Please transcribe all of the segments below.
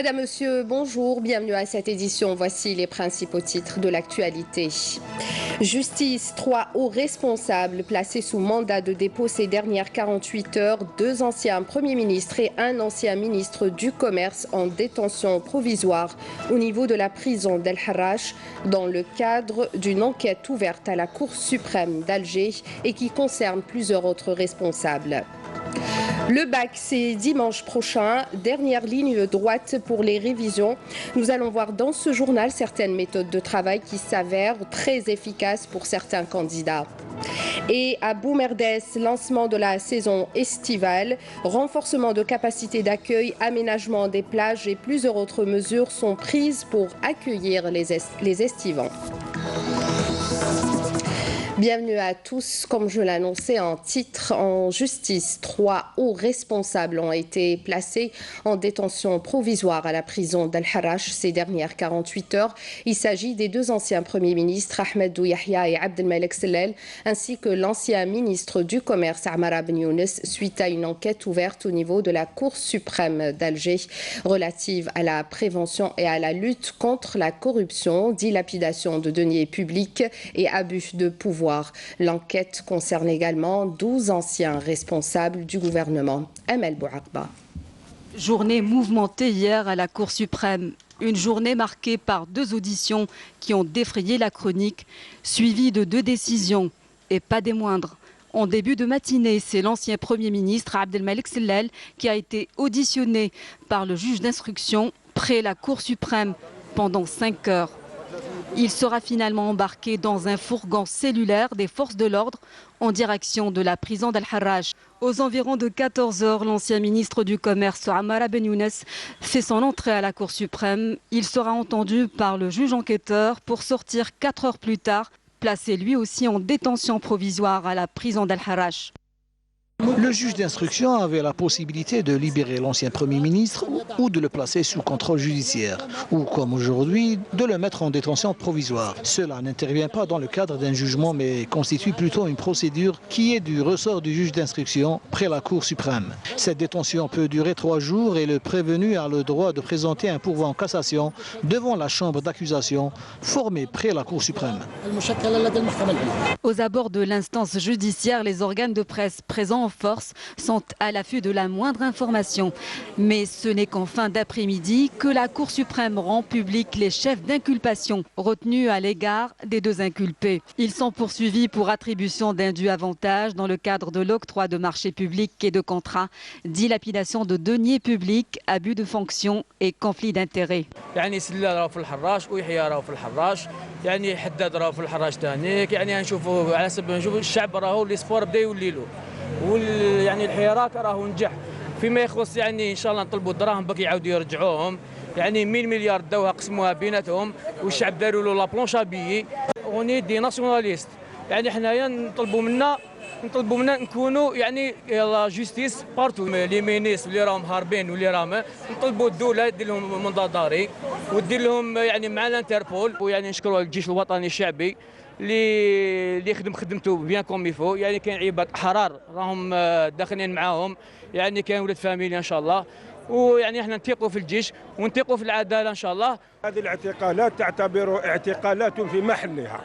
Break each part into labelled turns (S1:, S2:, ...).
S1: Madame, Monsieur, bonjour, bienvenue à cette édition. Voici les principaux titres de l'actualité. Justice, 3 hauts responsables placés sous mandat de dépôt ces dernières 48 heures. 2 anciens premiers ministres et un ancien ministre du Commerce en détention provisoire au niveau de la prison d'El Harrach dans le cadre d'une enquête ouverte à la Cour suprême d'Alger et qui concerne plusieurs autres responsables. Le bac, c'est dimanche prochain, dernière ligne droite pour les révisions. Nous allons voir dans ce journal certaines méthodes de travail qui s'avèrent très efficaces pour certains candidats. Et à Boumerdès, lancement de la saison estivale, renforcement de capacité d'accueil, aménagement des plages et plusieurs autres mesures sont prises pour accueillir les estivants. Bienvenue à tous. Comme je l'annonçais en titre, en justice, 3 hauts responsables ont été placés en détention provisoire à la prison d'El Harrach ces dernières 48 heures. Il s'agit des 2 anciens premiers ministres, Ahmed Yahya et Abdelmalek Sellel, ainsi que l'ancien ministre du Commerce, Amara Ben Younes, suite à une enquête ouverte au niveau de la Cour suprême d'Alger relative à la prévention et à la lutte contre la corruption, dilapidation de deniers publics et abus de pouvoir. L'enquête concerne également 12 anciens responsables du gouvernement. Amel Bouakba.
S2: Journée mouvementée hier à la Cour suprême. Une journée marquée par 2 auditions qui ont défrayé la chronique, suivies de 2 décisions, et pas des moindres. En début de matinée, c'est l'ancien Premier ministre Abdelmalek Sellel qui a été auditionné par le juge d'instruction près la Cour suprême pendant 5 heures. Il sera finalement embarqué dans un fourgon cellulaire des forces de l'ordre en direction de la prison d'El Harrach. Aux environs de 14 heures, l'ancien ministre du Commerce, Amara Ben Younes, fait son entrée à la Cour suprême. Il sera entendu par le juge enquêteur pour sortir 4 heures plus tard, placé lui aussi en détention provisoire à la prison d'El Harrach.
S3: Le juge d'instruction avait la possibilité de libérer l'ancien Premier ministre ou de le placer sous contrôle judiciaire, ou comme aujourd'hui, de le mettre en détention provisoire. Cela n'intervient pas dans le cadre d'un jugement, mais constitue plutôt une procédure qui est du ressort du juge d'instruction près la Cour suprême. Cette détention peut durer 3 jours et le prévenu a le droit de présenter un pourvoi en cassation devant la chambre d'accusation formée près la Cour suprême.
S2: Aux abords de l'instance judiciaire, les organes de presse présents en force sont à l'affût de la moindre information. Mais ce n'est qu'en fin d'après-midi que la Cour suprême rend public les chefs d'inculpation retenus à l'égard des 2 inculpés. Ils sont poursuivis pour attribution d'indus avantages dans le cadre de l'octroi de marchés publics et de contrats, dilapidation de deniers publics, abus de fonction et conflit d'intérêts.
S4: يعني الحراك راهو نجح فيما يخص يعني ان شاء الله نطلبوا الدراهم باقي يعاودوا يرجعوهم يعني 100 مليار داوها قسموها بيناتهم والشعب داروا له لا بلونشابيي اوني دي ناسيوناليست يعني حنايا نطلبوا منا نكونوا يعني لا جوستيس بارتو لي مينيس اللي راهم هاربين واللي راهم نطلبوا الدوله دير لهم منظار ودير لهم يعني مع الانتربول ويعني نشكروا الجيش الوطني الشعبي اللي يخدم خدمته بيان كوم يفو يعني كاين عباد احرار راهم داخلين معاهم يعني كاين ولاد فاميليا ان شاء الله ويعني احنا نثيقوا في الجيش ونثيقوا في العداله ان شاء الله.
S5: هذه الاعتقالات تعتبر اعتقالات في محلها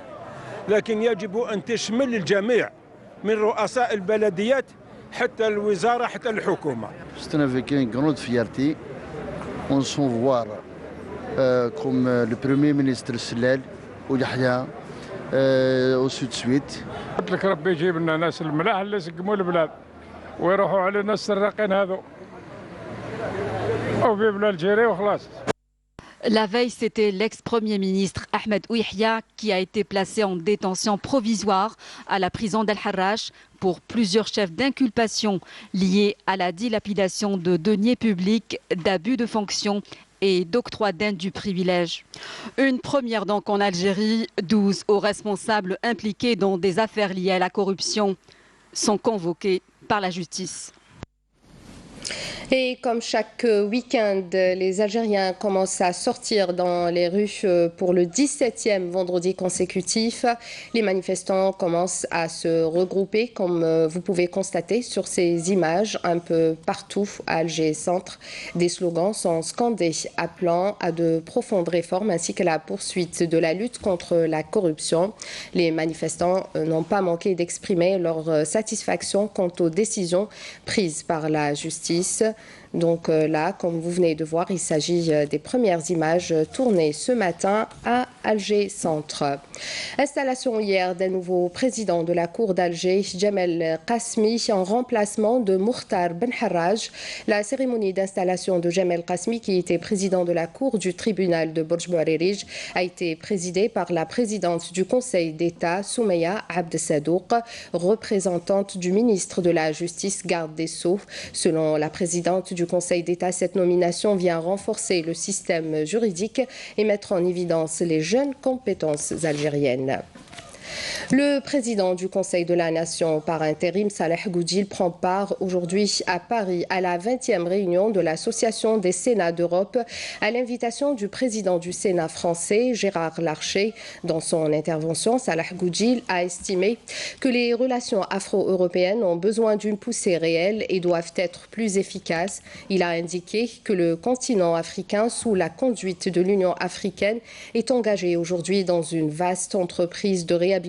S5: لكن يجب ان تشمل الجميع من رؤساء البلديات حتى الوزاره حتى الحكومه.
S6: C'est avec une grande fierté on se voit comme le premier ministre Sellel ويحيى وسود سويت.
S5: قلت لك ربي يجيب لنا ناس الملاح اللي يسقموا البلاد ويروحوا على الناس السراقين هذو وفي بلاد الجيري وخلاص.
S2: La veille, c'était l'ex-premier ministre Ahmed Yahya qui a été placé en détention provisoire à la prison d'El Harrach pour plusieurs chefs d'inculpation liés à la dilapidation de deniers publics, d'abus de fonction et d'octroi d'indus privilèges. Une première donc en Algérie, 12 hauts responsables impliqués dans des affaires liées à la corruption sont convoqués par la justice.
S1: Et comme chaque week-end, les Algériens commencent à sortir dans les rues pour le 17e vendredi consécutif. Les manifestants commencent à se regrouper, comme vous pouvez constater sur ces images, un peu partout à Alger Centre. Des slogans sont scandés appelant à de profondes réformes ainsi qu'à la poursuite de la lutte contre la corruption. Les manifestants n'ont pas manqué d'exprimer leur satisfaction quant aux décisions prises par la justice. Donc là, comme vous venez de voir, il s'agit des premières images tournées ce matin à Alger Centre. Installation hier d'un nouveau président de la Cour d'Alger, Jamel Qasmi, en remplacement de Mukhtar Ben Harraj. La cérémonie d'installation de Jamel Qasmi, qui était président de la Cour du tribunal de Bourj Bouarerij, a été présidée par la présidente du Conseil d'État, Soumeya Abd Sadouk, représentante du ministre de la Justice, garde des Sceaux. Selon la présidente du Conseil d'État, cette nomination vient renforcer le système juridique et mettre en évidence les jeunes compétences algériennes. Le président du Conseil de la Nation par intérim, Saleh Goudjil, prend part aujourd'hui à Paris à la 20e réunion de l'Association des Sénats d'Europe à l'invitation du président du Sénat français, Gérard Larcher. Dans son intervention, Saleh Goudjil a estimé que les relations afro-européennes ont besoin d'une poussée réelle et doivent être plus efficaces. Il a indiqué que le continent africain, sous la conduite de l'Union africaine, est engagé aujourd'hui dans une vaste entreprise de réhabilitation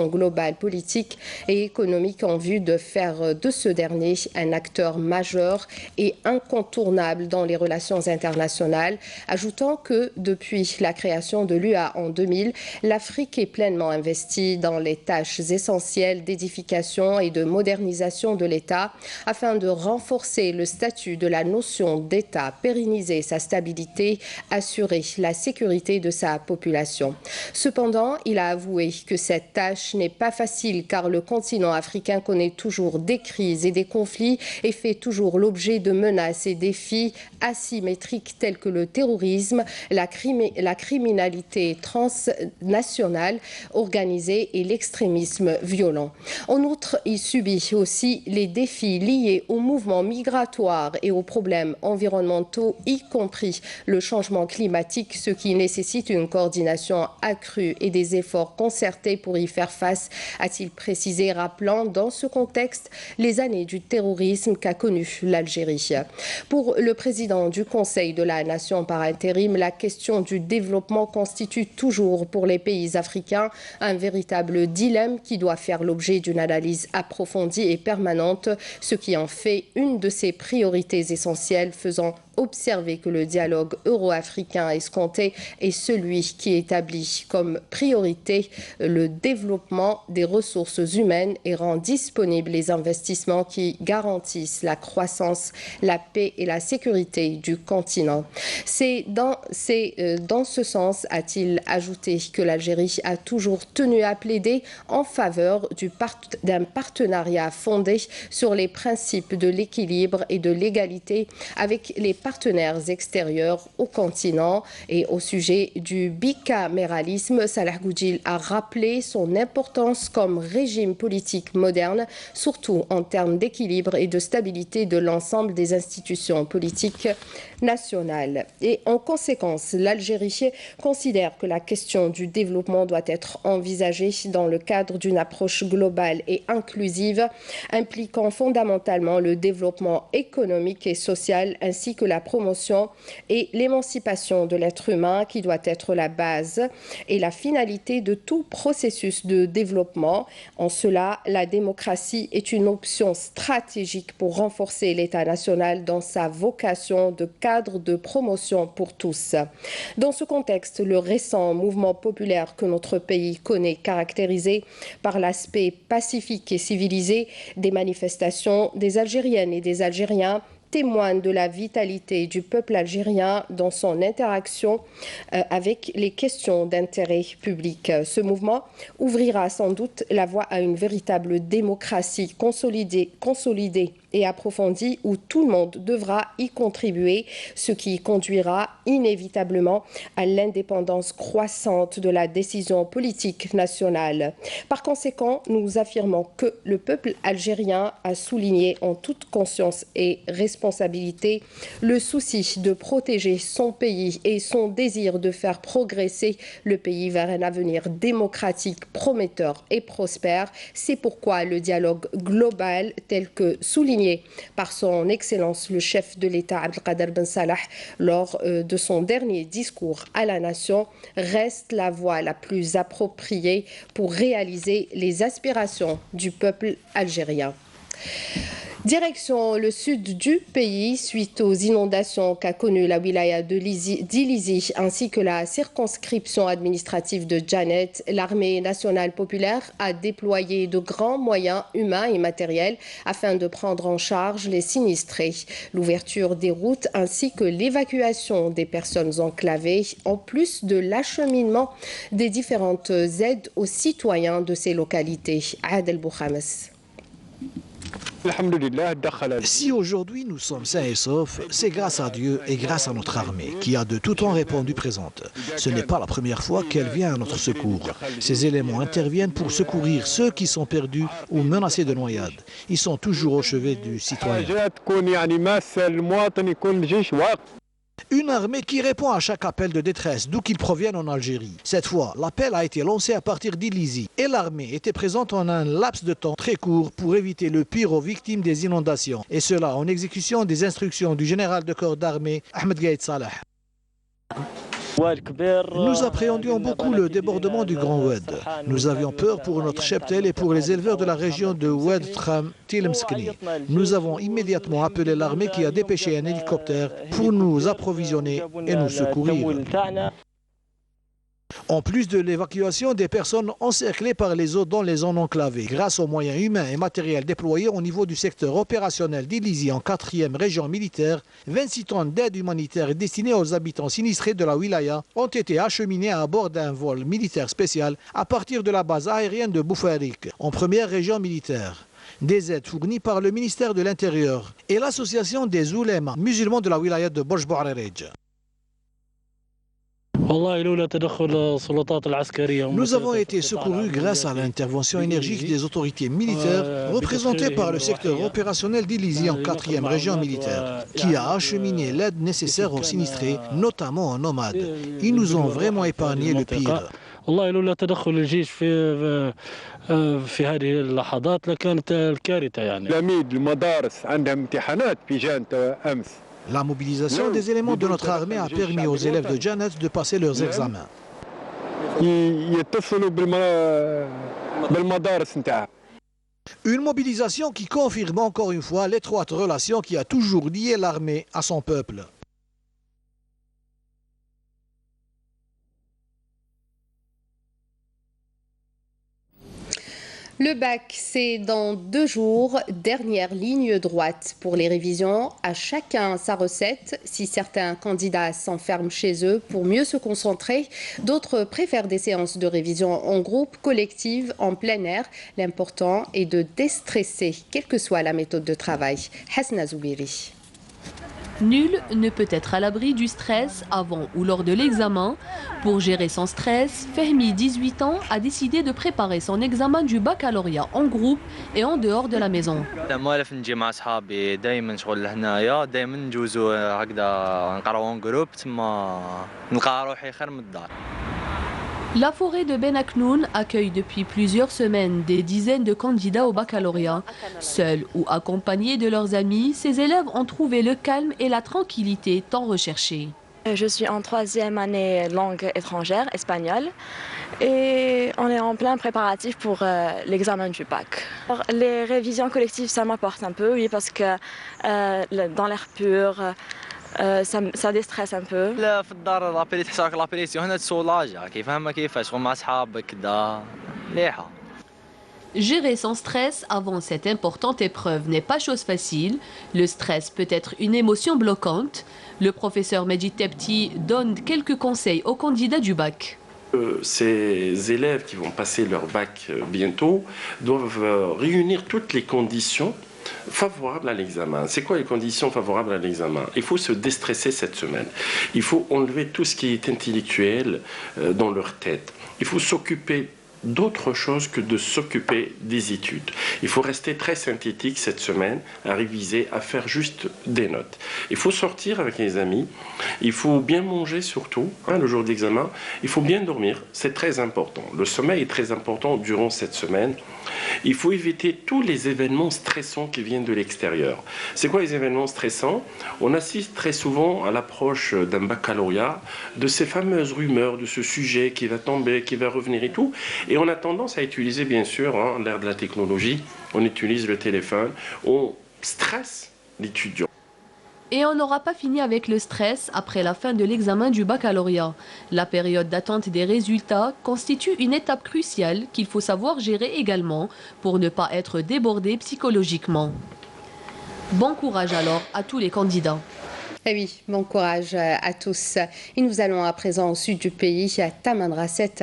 S1: globale, politique et économique en vue de faire de ce dernier un acteur majeur et incontournable dans les relations internationales, ajoutant que depuis la création de l'UA en 2000, l'Afrique est pleinement investie dans les tâches essentielles d'édification et de modernisation de l'État afin de renforcer le statut de la notion d'État, pérenniser sa stabilité, assurer la sécurité de sa population. Cependant, il a avoué que cette tâche n'est pas facile car le continent africain connaît toujours des crises et des conflits et fait toujours l'objet de menaces et défis asymétriques tels que le terrorisme, la criminalité transnationale organisée et l'extrémisme violent. En outre, il subit aussi les défis liés aux mouvements migratoires et aux problèmes environnementaux, y compris le changement climatique, ce qui nécessite une coordination accrue et des efforts concertés pour y faire face, a-t-il précisé, rappelant dans ce contexte les années du terrorisme qu'a connu l'Algérie. Pour le président du Conseil de la Nation par intérim, la question du développement constitue toujours pour les pays africains un véritable dilemme qui doit faire l'objet d'une analyse approfondie et permanente, ce qui en fait une de ses priorités essentielles, faisant observer que le dialogue euro-africain escompté est celui qui établit comme priorité le développement des ressources humaines et rend disponibles les investissements qui garantissent la croissance, la paix et la sécurité du continent. C'est dans ce sens, a-t-il ajouté, que l'Algérie a toujours tenu à plaider en faveur d'un partenariat fondé sur les principes de l'équilibre et de l'égalité avec les partenaires extérieurs au continent. Et au sujet du bicaméralisme, Saleh Goudjil a rappelé son importance comme régime politique moderne, surtout en termes d'équilibre et de stabilité de l'ensemble des institutions politiques nationales. Et en conséquence, l'Algérie considère que la question du développement doit être envisagée dans le cadre d'une approche globale et inclusive, impliquant fondamentalement le développement économique et social ainsi que la promotion et l'émancipation de l'être humain qui doit être la base et la finalité de tout processus de développement. En cela, la démocratie est une option stratégique pour renforcer l'État national dans sa vocation de cadre de promotion pour tous. Dans ce contexte, le récent mouvement populaire que notre pays connaît, caractérisé par l'aspect pacifique et civilisé des manifestations des Algériennes et des Algériens, témoigne de la vitalité du peuple algérien dans son interaction avec les questions d'intérêt public. Ce mouvement ouvrira sans doute la voie à une véritable démocratie consolidée et approfondie où tout le monde devra y contribuer, ce qui conduira inévitablement à l'indépendance croissante de la décision politique nationale. Par conséquent, nous affirmons que le peuple algérien a souligné en toute conscience et responsabilité le souci de protéger son pays et son désir de faire progresser le pays vers un avenir démocratique, prometteur et prospère. C'est pourquoi le dialogue global, tel que souligné par son Excellence le chef de l'État Abdelkader Ben Salah lors de son dernier discours à la nation, reste la voie la plus appropriée pour réaliser les aspirations du peuple algérien. Direction le sud du pays, suite aux inondations qu'a connues la wilaya d'Ilizi ainsi que la circonscription administrative de Djanet, l'armée nationale populaire a déployé de grands moyens humains et matériels afin de prendre en charge les sinistrés. L'ouverture des routes ainsi que l'évacuation des personnes enclavées, en plus de l'acheminement des différentes aides aux citoyens de ces localités. Adel Bouhames.
S3: Si aujourd'hui nous sommes sains et saufs, c'est grâce à Dieu et grâce à notre armée qui a de tout temps répondu présente. Ce n'est pas la première fois qu'elle vient à notre secours. Ces éléments interviennent pour secourir ceux qui sont perdus ou menacés de noyade. Ils sont toujours au chevet du citoyen. Une armée qui répond à chaque appel de détresse, d'où qu'il provienne en Algérie. Cette fois, l'appel a été lancé à partir d'Ilizi et l'armée était présente en un laps de temps très court pour éviter le pire aux victimes des inondations. Et cela en exécution des instructions du général de corps d'armée Ahmed Gaïd Salah. Nous appréhendions beaucoup le débordement du Grand Oued. Nous avions peur pour notre cheptel et pour les éleveurs de la région de Oued Tram Tilemskni. Nous avons immédiatement appelé l'armée qui a dépêché un hélicoptère pour nous approvisionner et nous secourir. En plus de l'évacuation des personnes encerclées par les eaux dans les zones enclavées, grâce aux moyens humains et matériels déployés au niveau du secteur opérationnel d'Ilizi en 4e région militaire, 26 tonnes d'aide humanitaire destinées aux habitants sinistrés de la wilaya ont été acheminées à bord d'un vol militaire spécial à partir de la base aérienne de Boufarik, en 1e région militaire. Des aides fournies par le ministère de l'Intérieur et l'association des oulémas musulmans de la wilaya de Borj Bouarerej. Nous avons été secourus grâce à l'intervention énergique des autorités militaires représentées par le secteur opérationnel d'Ilizi en 4e région militaire, qui a acheminé l'aide nécessaire aux sinistrés, notamment aux nomades. Ils nous ont vraiment épargné le pire. La mobilisation des éléments de notre armée a permis aux élèves de Djanet de passer leurs examens. Une mobilisation qui confirme encore une fois l'étroite relation qui a toujours lié l'armée à son peuple.
S1: Le bac, c'est dans 2 jours, dernière ligne droite pour les révisions. À chacun sa recette. Si certains candidats s'enferment chez eux pour mieux se concentrer, d'autres préfèrent des séances de révision en groupe, collectives, en plein air. L'important est de déstresser, quelle que soit la méthode de travail. Hasna Zoubiri.
S7: Nul ne peut être à l'abri du stress avant ou lors de l'examen. Pour gérer son stress, Fehmi, 18 ans, a décidé de préparer son examen du baccalauréat en groupe et en dehors de la maison. La forêt de Ben Aknoun accueille depuis plusieurs semaines des dizaines de candidats au baccalauréat. Seuls ou accompagnés de leurs amis, ces élèves ont trouvé le calme et la tranquillité tant recherchés.
S8: Je suis en 3e année langue étrangère, espagnole, et on est en plein préparatif pour l'examen du bac. Alors, les révisions collectives, ça m'apporte un peu, oui, parce que dans l'air pur, ça déstresse un peu.
S7: Gérer son stress avant cette importante épreuve n'est pas chose facile. Le stress peut être une émotion bloquante. Le professeur Medjid Tebti donne quelques conseils aux candidats du bac.
S9: Ces élèves qui vont passer leur bac bientôt doivent réunir toutes les conditions favorables à l'examen. C'est quoi les conditions favorables à l'examen? Il faut se déstresser cette semaine. Il faut enlever tout ce qui est intellectuel dans leur tête. Il faut s'occuper d'autre chose que de s'occuper des études. Il faut rester très synthétique cette semaine, à réviser, à faire juste des notes. Il faut sortir avec les amis, il faut bien manger surtout, le jour d'examen, il faut bien dormir, c'est très important. Le sommeil est très important durant cette semaine. Il faut éviter tous les événements stressants qui viennent de l'extérieur. C'est quoi les événements stressants? On assiste très souvent à l'approche d'un baccalauréat, de ces fameuses rumeurs, de ce sujet qui va tomber, qui va revenir et tout. Et on a tendance à utiliser, bien sûr, l'ère de la technologie, on utilise le téléphone, on stresse l'étudiant.
S7: Et on n'aura pas fini avec le stress après la fin de l'examen du baccalauréat. La période d'attente des résultats constitue une étape cruciale qu'il faut savoir gérer également pour ne pas être débordé psychologiquement. Bon courage alors à tous les candidats.
S1: Eh oui, bon courage à tous. Et nous allons à présent au sud du pays, à Tamanrasset,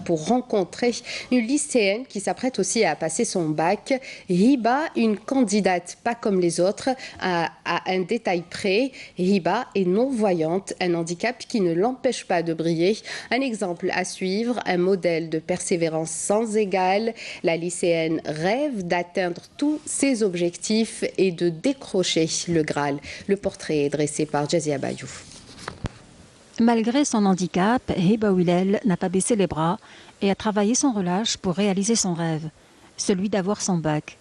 S1: pour rencontrer une lycéenne qui s'apprête aussi à passer son bac. Hiba, une candidate pas comme les autres, à un détail près. Hiba est non-voyante, un handicap qui ne l'empêche pas de briller. Un exemple à suivre, un modèle de persévérance sans égal. La lycéenne rêve d'atteindre tous ses objectifs et de décrocher le Graal. Le portrait est dressé par Jazia Bayou.
S10: Malgré son handicap, Hiba Ouilel n'a pas baissé les bras et a travaillé sans relâche pour réaliser son rêve, celui d'avoir son bac.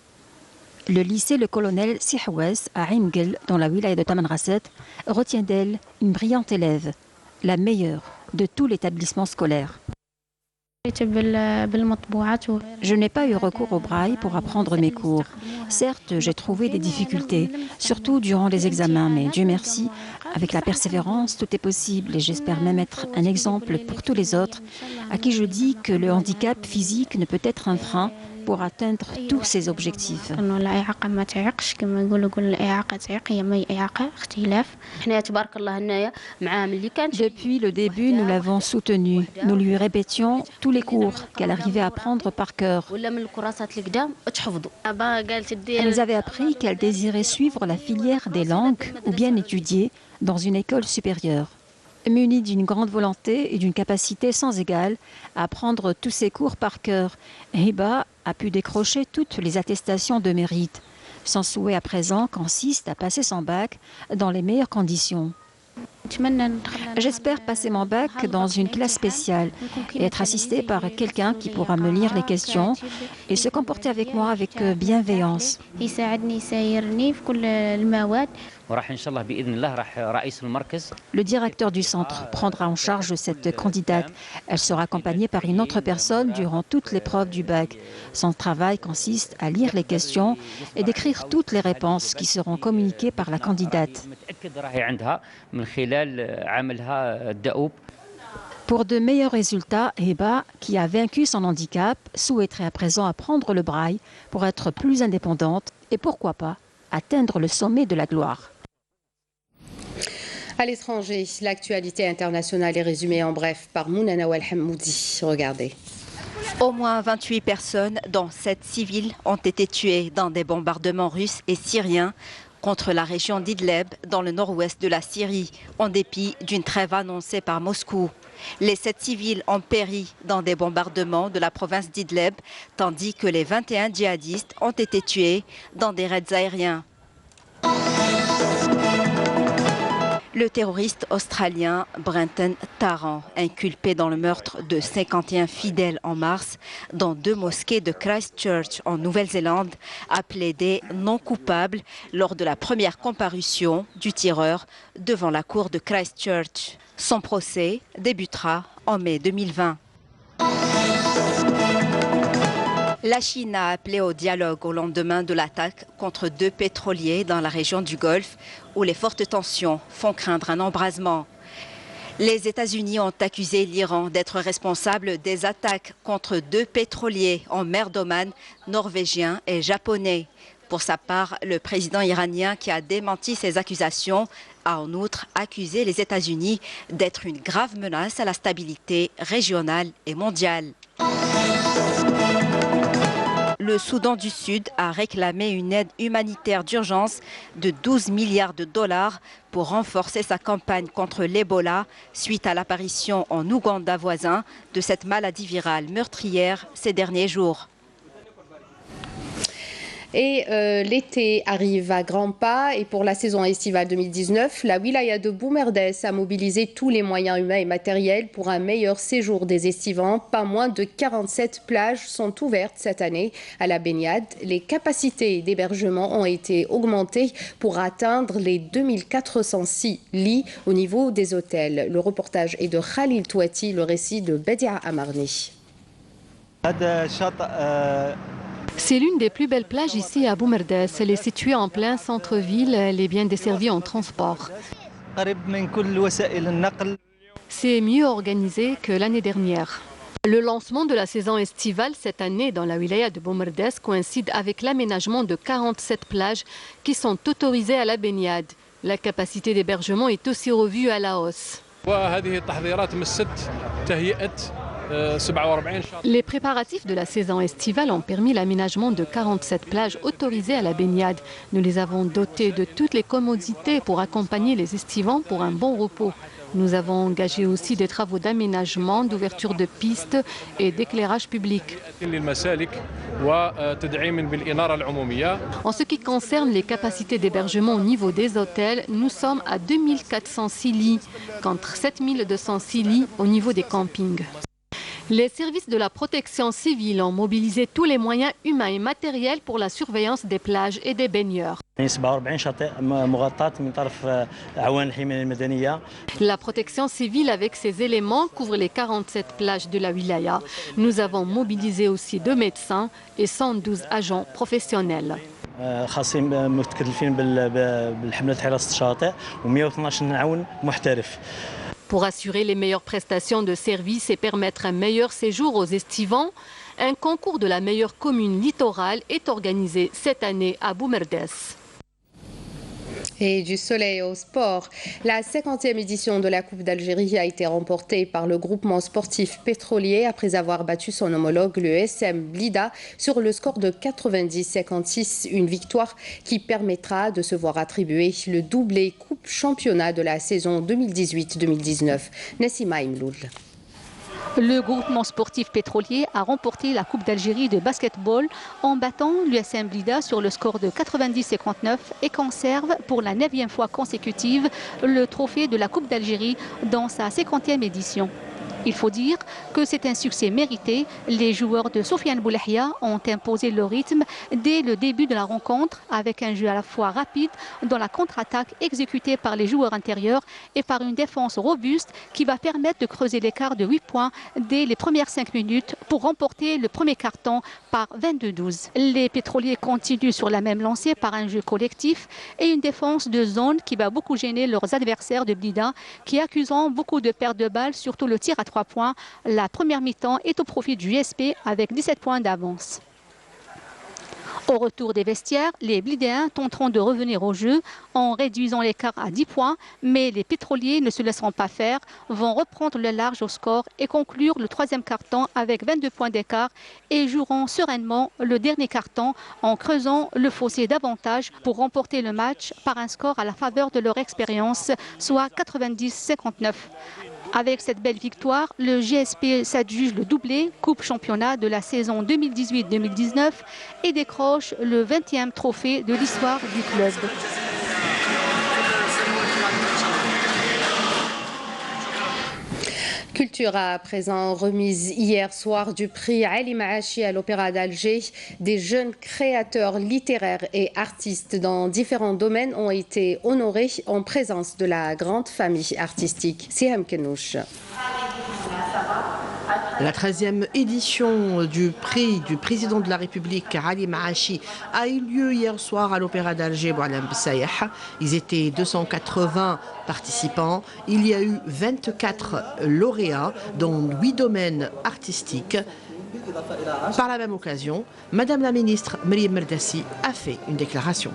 S10: Le lycée Le Colonel Sihouès à Imgel, dans la wilaya de Tamanrasset, retient d'elle une brillante élève, la meilleure de tout l'établissement scolaire. Je n'ai pas eu recours au braille pour apprendre mes cours. Certes, j'ai trouvé des difficultés, surtout durant les examens, mais Dieu merci, avec la persévérance, tout est possible et j'espère même être un exemple pour tous les autres à qui je dis que le handicap physique ne peut être un frein pour atteindre tous ses objectifs. Depuis le début, nous l'avons soutenue. Nous lui répétions tous les cours qu'elle arrivait à apprendre par cœur. Elle nous avait appris qu'elle désirait suivre la filière des langues ou bien étudier dans une école supérieure. Munie d'une grande volonté et d'une capacité sans égale à apprendre tous ses cours par cœur, Hiba a pu décrocher toutes les attestations de mérite. Son souhait à présent consiste à passer son bac dans les meilleures conditions. J'espère passer mon bac dans une classe spéciale et être assistée par quelqu'un qui pourra me lire les questions et se comporter avec moi avec bienveillance. Le directeur du centre prendra en charge cette candidate. Elle sera accompagnée par une autre personne durant toute l'épreuve du bac. Son travail consiste à lire les questions et d'écrire toutes les réponses qui seront communiquées par la candidate. Pour de meilleurs résultats, Hiba, qui a vaincu son handicap, souhaiterait à présent apprendre le braille pour être plus indépendante et pourquoi pas atteindre le sommet de la gloire.
S1: À l'étranger, l'actualité internationale est résumée en bref par Mouna Nawal Hammoudi. Regardez.
S11: Au moins 28 personnes, dont 7 civils, ont été tuées dans des bombardements russes et syriens contre la région d'Idleb, dans le nord-ouest de la Syrie, en dépit d'une trêve annoncée par Moscou. Les 7 civils ont péri dans des bombardements de la province d'Idleb, tandis que les 21 djihadistes ont été tués dans des raids aériens. Le terroriste australien Brenton Tarrant, inculpé dans le meurtre de 51 fidèles en mars dans 2 mosquées de Christchurch en Nouvelle-Zélande, a plaidé non coupable lors de la première comparution du tireur devant la cour de Christchurch. Son procès débutera en mai 2020. La Chine a appelé au dialogue au lendemain de l'attaque contre 2 pétroliers dans la région du Golfe, où les fortes tensions font craindre un embrasement. Les États-Unis ont accusé l'Iran d'être responsable des attaques contre 2 pétroliers en mer d'Oman, norvégiens et japonais. Pour sa part, le président iranien, qui a démenti ces accusations, a en outre accusé les États-Unis d'être une grave menace à la stabilité régionale et mondiale. le Soudan du Sud a réclamé une aide humanitaire d'urgence de 12 milliards de dollars pour renforcer sa campagne contre l'Ebola suite à l'apparition en Ouganda voisin de cette maladie virale meurtrière ces derniers jours.
S1: Et l'été arrive à grands pas et pour la saison estivale 2019, la wilaya de Boumerdès a mobilisé tous les moyens humains et matériels pour un meilleur séjour des estivants. Pas moins de 47 plages sont ouvertes cette année à la baignade. Les capacités d'hébergement ont été augmentées pour atteindre les 2406 lits au niveau des hôtels. Le reportage est de Khalil Touati, le récit de Bedia Amarni.
S12: C'est l'une des plus belles plages ici à Boumerdès. Elle est située en plein centre-ville. Elle est bien desservie en transport. C'est mieux organisé que l'année dernière. Le lancement de la saison estivale cette année dans la wilaya de Boumerdès coïncide avec l'aménagement de 47 plages qui sont autorisées à la baignade. La capacité d'hébergement est aussi revue à la hausse. Les préparatifs de la saison estivale ont permis l'aménagement de 47 plages autorisées à la baignade. Nous les avons dotées de toutes les commodités pour accompagner les estivants pour un bon repos. Nous avons engagé aussi des travaux d'aménagement, d'ouverture de pistes et d'éclairage public. En ce qui concerne les capacités d'hébergement au niveau des hôtels, nous sommes à 2406 lits, contre 7206 lits au niveau des campings. Les services de la protection civile ont mobilisé tous les moyens humains et matériels pour la surveillance des plages et des baigneurs. La protection civile avec ses éléments couvre les 47 plages de la wilaya. Nous avons mobilisé aussi 2 médecins et 112 agents professionnels. Pour assurer les meilleures prestations de services et permettre un meilleur séjour aux estivants, un concours de la meilleure commune littorale est organisé cette année à Boumerdès.
S1: Et du soleil au sport. La 50e édition de la Coupe d'Algérie a été remportée par le groupement sportif pétrolier après avoir battu son homologue, le SM Blida, sur le score de 90-56. Une victoire qui permettra de se voir attribuer le doublé Coupe Championnat de la saison 2018-2019. Nessima Imloul.
S13: Le groupement sportif pétrolier a remporté la Coupe d'Algérie de basketball en battant l'USM Blida sur le score de 90-59 et conserve pour la 9e fois consécutive le trophée de la Coupe d'Algérie dans sa 50e édition. Il faut dire que c'est un succès mérité. Les joueurs de Sofiane Boulahia ont imposé le rythme dès le début de la rencontre avec un jeu à la fois rapide dans la contre-attaque exécutée par les joueurs intérieurs et par une défense robuste qui va permettre de creuser l'écart de 8 points dès les premières 5 minutes pour remporter le premier quart-temps par 22-12. Les pétroliers continuent sur la même lancée par un jeu collectif et une défense de zone qui va beaucoup gêner leurs adversaires de Blida qui accusant beaucoup de pertes de balles, surtout le tir à 3 points. La première mi-temps est au profit du USP avec 17 points d'avance. Au retour des vestiaires, les Blidéens tenteront de revenir au jeu en réduisant l'écart à 10 points, mais les pétroliers ne se laisseront pas faire, vont reprendre le large au score et conclure le 3e quart-temps avec 22 points d'écart et joueront sereinement le dernier quart-temps en creusant le fossé davantage pour remporter le match par un score à la faveur de leur expérience, soit 90-59. Avec cette belle victoire, le GSP s'adjuge le doublé Coupe Championnat de la saison 2018-2019 et décroche le 20e trophée de l'histoire du club.
S1: Culture à présent, remise hier soir du prix Ali Maachi à l'Opéra d'Alger. Des jeunes créateurs littéraires et artistes dans différents domaines ont été honorés en présence de la grande famille artistique. Siham Kenouch.
S14: La 13e édition du prix du président de la République, Ali Maachi, a eu lieu hier soir à l'Opéra d'Alger, Boualem Bessayah. Ils étaient 280 participants. Il y a eu 24 lauréats dans 8 domaines artistiques. Par la même occasion, Madame la ministre Mariam Merdassi a fait une déclaration.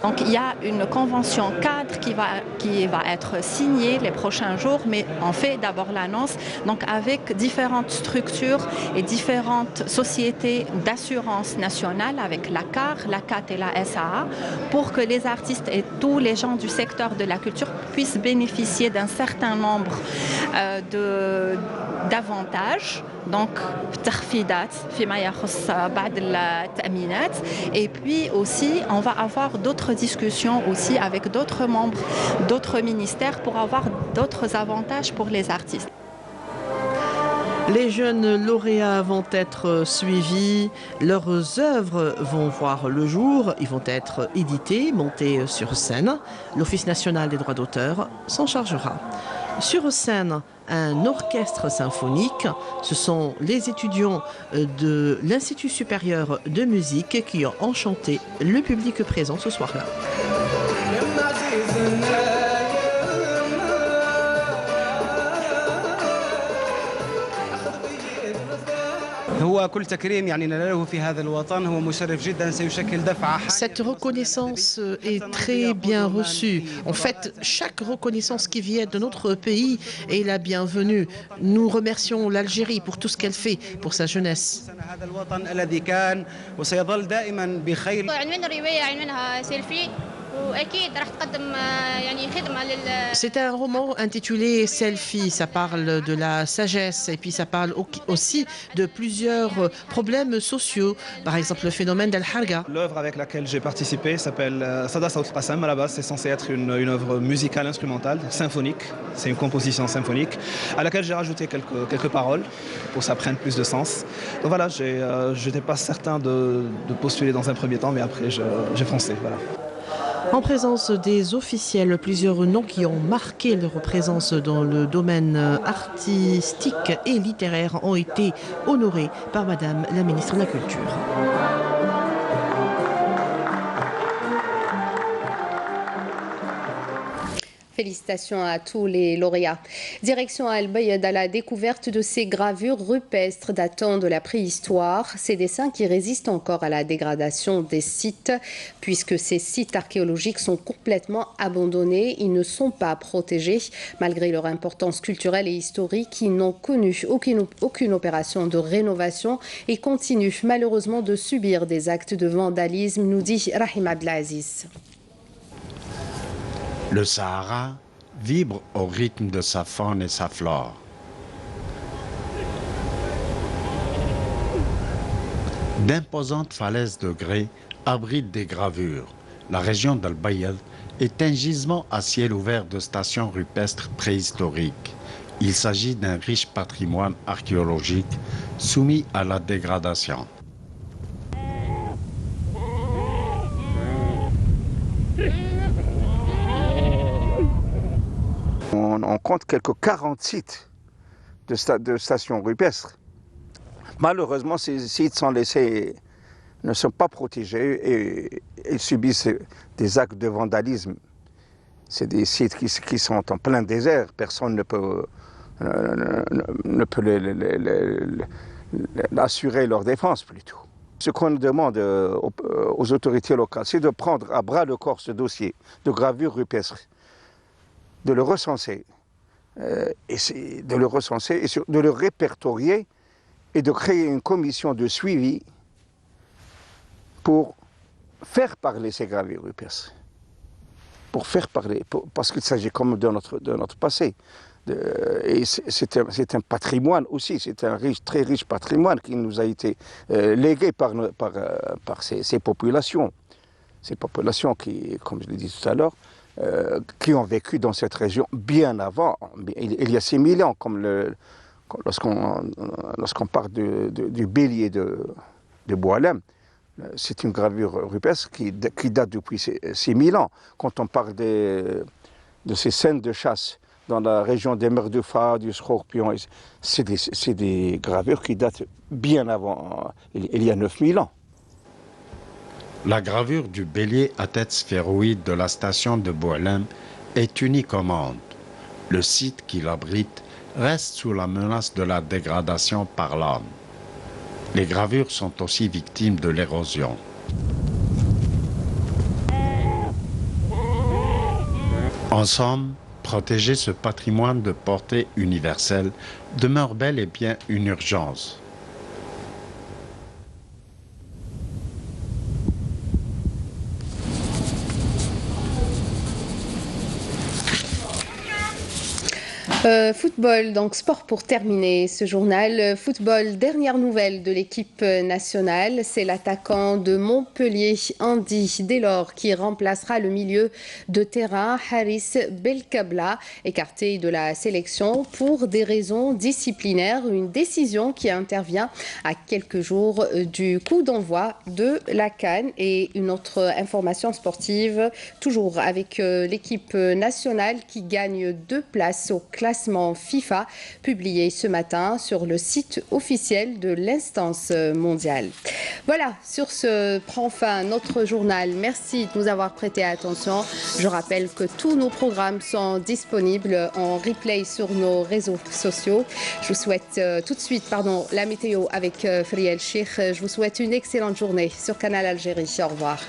S15: Donc il y a une convention cadre qui va être signée les prochains jours, mais on fait d'abord l'annonce donc avec différentes structures et différentes sociétés d'assurance nationale, avec la CAR, la CAT et la SAA, pour que les artistes et tous les gens du secteur de la culture puissent bénéficier d'un certain nombre d'avantages. Donc, et puis aussi, on va avoir d'autres discussions aussi avec d'autres membres, d'autres ministères pour avoir d'autres avantages pour les artistes.
S14: Les jeunes lauréats vont être suivis, leurs œuvres vont voir le jour, ils vont être édités, montés sur scène. L'Office national des droits d'auteur s'en chargera. Sur scène, un orchestre symphonique. Ce sont les étudiants de l'Institut supérieur de musique qui ont enchanté le public présent ce soir-là. Cette reconnaissance est très bien reçue. En fait, chaque reconnaissance qui vient de notre pays est la bienvenue. Nous remercions l'Algérie pour tout ce qu'elle fait pour sa jeunesse. C'est un roman intitulé Selfie, ça parle de la sagesse et puis ça parle aussi de plusieurs problèmes sociaux, par exemple le phénomène d'Al-Harga.
S16: L'œuvre avec laquelle j'ai participé s'appelle Sada Saout Qassam. À la base, c'est censé être une œuvre musicale instrumentale, symphonique, c'est une composition symphonique, à laquelle j'ai rajouté quelques paroles pour que ça prenne plus de sens. Donc voilà, je n'étais pas certain de postuler dans un premier temps, mais après j'ai foncé. Voilà.
S14: En présence des officiels, plusieurs noms qui ont marqué leur présence dans le domaine artistique et littéraire ont été honorés par Madame la ministre de la Culture.
S1: Félicitations à tous les lauréats. Direction Al-Bayad à la découverte de ces gravures rupestres datant de la préhistoire. Ces dessins qui résistent encore à la dégradation des sites, puisque ces sites archéologiques sont complètement abandonnés. Ils ne sont pas protégés, malgré leur importance culturelle et historique. Ils n'ont connu aucune opération de rénovation et continuent malheureusement de subir des actes de vandalisme, nous dit Rahim Abdelaziz.
S17: Le Sahara vibre au rythme de sa faune et sa flore. D'imposantes falaises de grès abritent des gravures. La région d'Al-Bayad est un gisement à ciel ouvert de stations rupestres préhistoriques. Il s'agit d'un riche patrimoine archéologique soumis à la dégradation.
S18: On compte quelques 40 sites de stations rupestres. Malheureusement, ces sites ne sont pas protégés et subissent des actes de vandalisme. C'est des sites qui sont en plein désert. Personne ne peut assurer leur défense plutôt. Ce qu'on demande aux autorités locales, c'est de prendre à bras le corps ce dossier de gravures rupestres, de le recenser, et de le répertorier et de créer une commission de suivi pour faire parler ces gravures rupestres. Pour faire parler, parce qu'il s'agit comme de notre passé. Et c'est un patrimoine aussi, c'est un très riche patrimoine qui nous a été légué par ces populations. Ces populations qui, comme je l'ai dit tout à l'heure, qui ont vécu dans cette région bien avant, il y a 6000 ans, comme lorsqu'on parle du bélier de Boualem. C'est une gravure rupestre qui date depuis 6000 ans. Quand on parle de ces scènes de chasse dans la région des Merdoufa, du Scorpion, c'est des gravures qui datent bien avant, il y a 9000 ans.
S17: La gravure du bélier à tête sphéroïde de la station de Boualem est unique au monde. Le site qui l'abrite reste sous la menace de la dégradation par l'homme. Les gravures sont aussi victimes de l'érosion. En somme, protéger ce patrimoine de portée universelle demeure bel et bien une urgence.
S1: Football, donc sport pour terminer ce journal. Football, dernière nouvelle de l'équipe nationale, c'est l'attaquant de Montpellier, Andy Delors, qui remplacera le milieu de terrain Haris Belkabla, écarté de la sélection pour des raisons disciplinaires. Une décision qui intervient à quelques jours du coup d'envoi de la CAN. Et une autre information sportive, toujours avec l'équipe nationale qui gagne 2 places au classement FIFA, publié ce matin sur le site officiel de l'instance mondiale. Voilà, sur ce prend fin notre journal. Merci de nous avoir prêté attention. Je rappelle que tous nos programmes sont disponibles en replay sur nos réseaux sociaux. Je vous souhaite tout de suite la météo avec Friel Cheikh. Je vous souhaite une excellente journée sur Canal Algérie. Au revoir.